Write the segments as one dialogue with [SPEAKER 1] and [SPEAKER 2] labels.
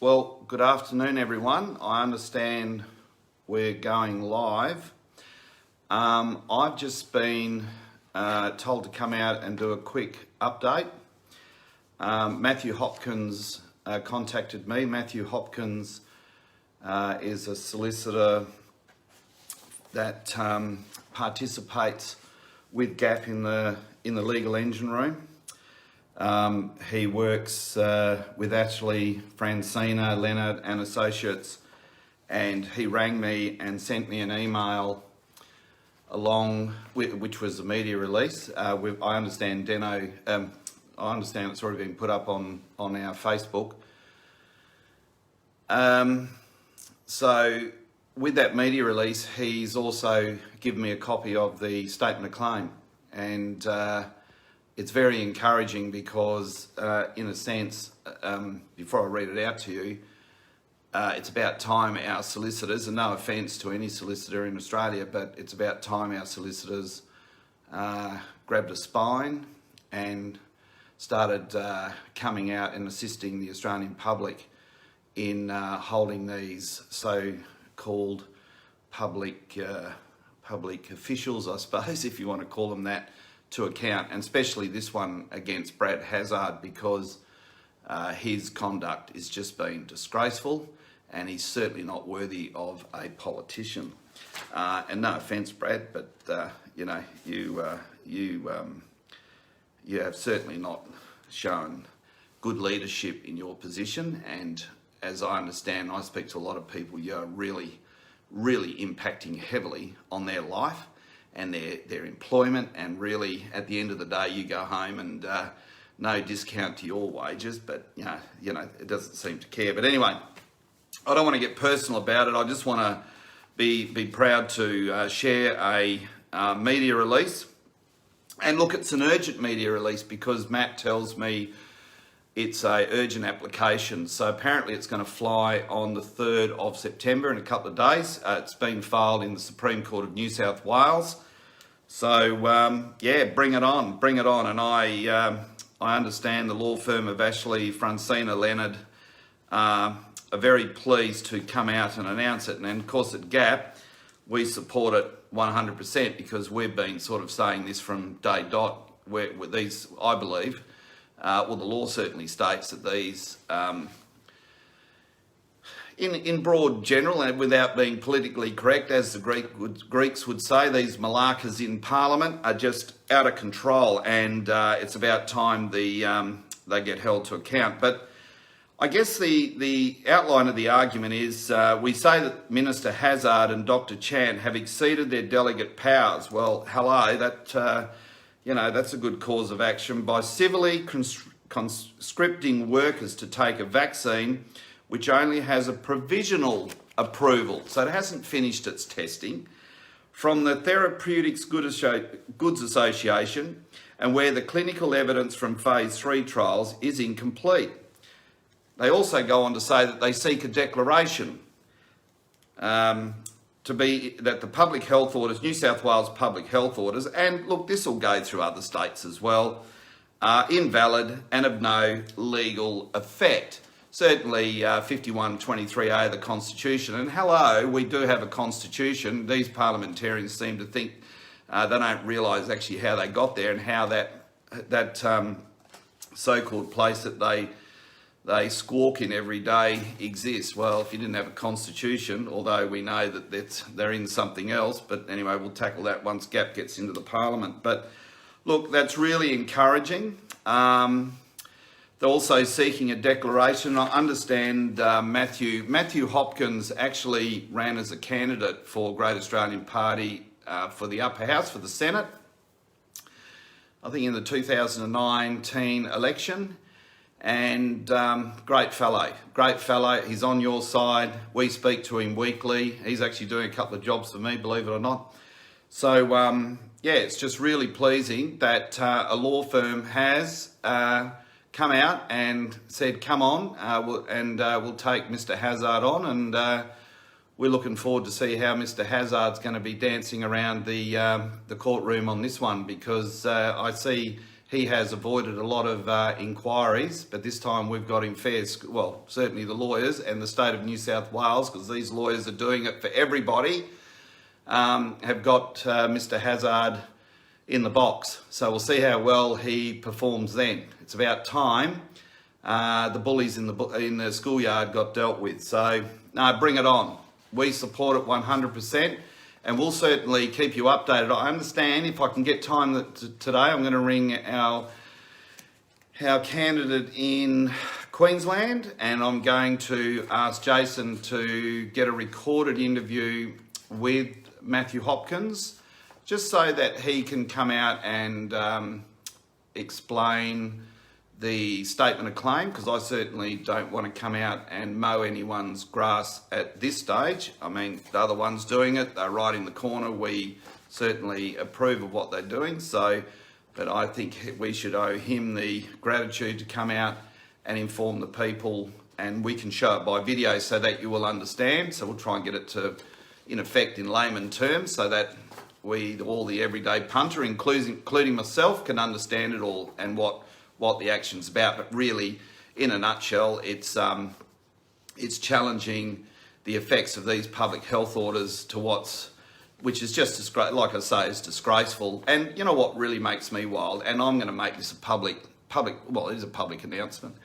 [SPEAKER 1] Well, good afternoon, everyone. I understand we're going live. I've just been told to come out and do a quick update. Matthew Hopkins contacted me. Matthew Hopkins is a solicitor that participates with GAP in the legal engine room. He works with Ashley, Francina, Leonard and Associates, and he rang me and sent me an email along with, which was a media release. I understand I understand it's already been put up on our Facebook. So with that media release, he's also given me a copy of the statement of claim, and it's very encouraging because, in a sense, before I read it out to you, it's about time our solicitors, and no offence to any solicitor in Australia, but it's about time our solicitors grabbed a spine and started coming out and assisting the Australian public in holding these so-called public officials, I suppose, if you want to call them that, to account, and especially this one against Brad Hazzard, because his conduct is just being disgraceful and he's certainly not worthy of a politician. And no offence, Brad, but you know, you have certainly not shown good leadership in your position, and as I understand, I speak to a lot of people, you're really impacting heavily on their life and their employment, and really at the end of the day you go home and no discount to your wages, but you know it doesn't seem to care. But anyway, I don't want to get personal about it. I just want to be proud to share a media release. And look, it's an urgent media release because Matt tells me it's a urgent application. So apparently it's going to fly on the 3rd of September in a couple of days. It's been filed in the Supreme Court of New South Wales. So yeah, bring it on. And I understand the law firm of Ashley, Francina, Leonard are very pleased to come out and announce it. And of course at GAP, we support it 100% because we've been sort of saying this from day dot, where these, I believe, well, the law certainly states that these, in broad general and without being politically correct, as the Greeks would say, these malakas in Parliament are just out of control, and it's about time they get held to account. But I guess the outline of the argument is we say that Minister Hazzard and Dr. Chant have exceeded their delegate powers. Well, hello, that that's a good cause of action by civilly conscripting workers to take a vaccine which only has a provisional approval, so it hasn't finished its testing, from the Therapeutics Goods Association, and where the clinical evidence from phase 3 trials is incomplete. They also go on to say that they seek a declaration to be that the public health orders, New South Wales public health orders, and look, this will go through other states as well, are invalid and of no legal effect. Certainly 5123A of the Constitution, and hello, we do have a Constitution. These parliamentarians seem to think they don't realise actually how they got there and how that so-called place that they squawk in every day exists. Well, if you didn't have a Constitution, although we know that they're in something else, but anyway, we'll tackle that once GAP gets into the Parliament. But look, that's really encouraging. They're also seeking a declaration. I understand Matthew Hopkins actually ran as a candidate for Great Australian Party for the upper house, for the Senate, I think in the 2019 election. And great fellow. He's on your side. We speak to him weekly. He's actually doing a couple of jobs for me, believe it or not. So yeah, it's just really pleasing that a law firm has come out and said, come on, we'll take Mr. Hazzard on, and we're looking forward to see how Mr. Hazzard's going to be dancing around the courtroom on this one, because I see he has avoided a lot of inquiries, but this time we've got him fair, well, certainly the lawyers and the state of New South Wales, because these lawyers are doing it for everybody, have got Mr. Hazard in the box. So we'll see how well he performs then. It's about time the bullies in the schoolyard got dealt with. So, no, bring it on. We support it 100%. And we'll certainly keep you updated. I understand if I can get time today, I'm going to ring our candidate in Queensland, and I'm going to ask Jason to get a recorded interview with Matthew Hopkins, just so that he can come out and explain the statement of claim, because I certainly don't want to come out and mow anyone's grass at this stage. I mean, the other one's doing it, they're right in the corner. We certainly approve of what they're doing. So, but I think we should owe him the gratitude to come out and inform the people, and we can show it by video so that you will understand. So we'll try and get it to, in effect, in layman terms, so that we, all the everyday punter, including myself, can understand it all and what the action's about. But really, in a nutshell, it's challenging the effects of these public health orders to which is just, like I say, is disgraceful. And you know what really makes me wild, and I'm going to make this a public, well, it is a public announcement.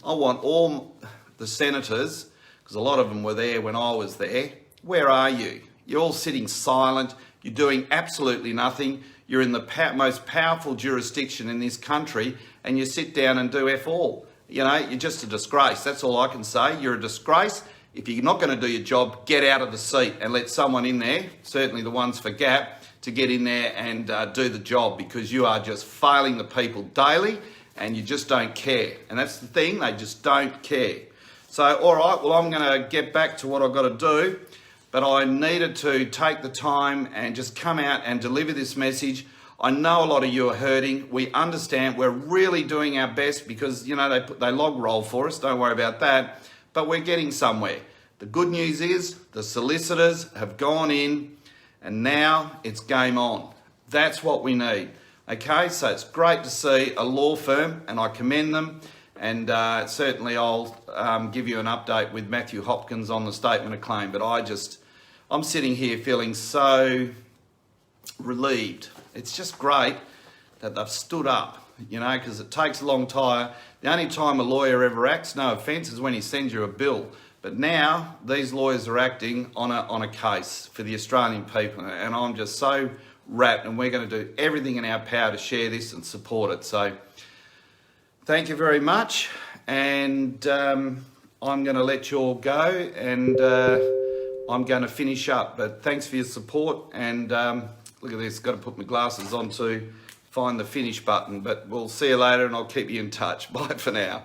[SPEAKER 1] I want all the senators, because a lot of them were there when I was there. Where are you? You're all sitting silent. You're doing absolutely nothing. You're in the most powerful jurisdiction in this country, and you sit down and do F all. You know, you're just a disgrace. That's all I can say. You're a disgrace. If you're not going to do your job, get out of the seat and let someone in there, certainly the ones for GAP, to get in there and do the job, because you are just failing the people daily and you just don't care. And that's the thing, they just don't care. So, all right, well, I'm going to get back to what I've got to do. But I needed to take the time and just come out and deliver this message. I know a lot of you are hurting. We understand. We're really doing our best, because, you know, they log roll for us. Don't worry about that. But we're getting somewhere. The good news is the solicitors have gone in, and now it's game on. That's what we need. Okay, so it's great to see a law firm, and I commend them. And certainly I'll give you an update with Matthew Hopkins on the statement of claim. But I'm sitting here feeling so relieved. It's just great that they've stood up, you know, because it takes a long time. The only time a lawyer ever acts, no offence, is when he sends you a bill. But now these lawyers are acting on a case for the Australian people, and I'm just so rapt, and we're going to do everything in our power to share this and support it. So thank you very much, and I'm going to let you all go, and I'm going to finish up. But thanks for your support, and look at this, got to put my glasses on to find the finish button. But we'll see you later, and I'll keep you in touch. Bye for now.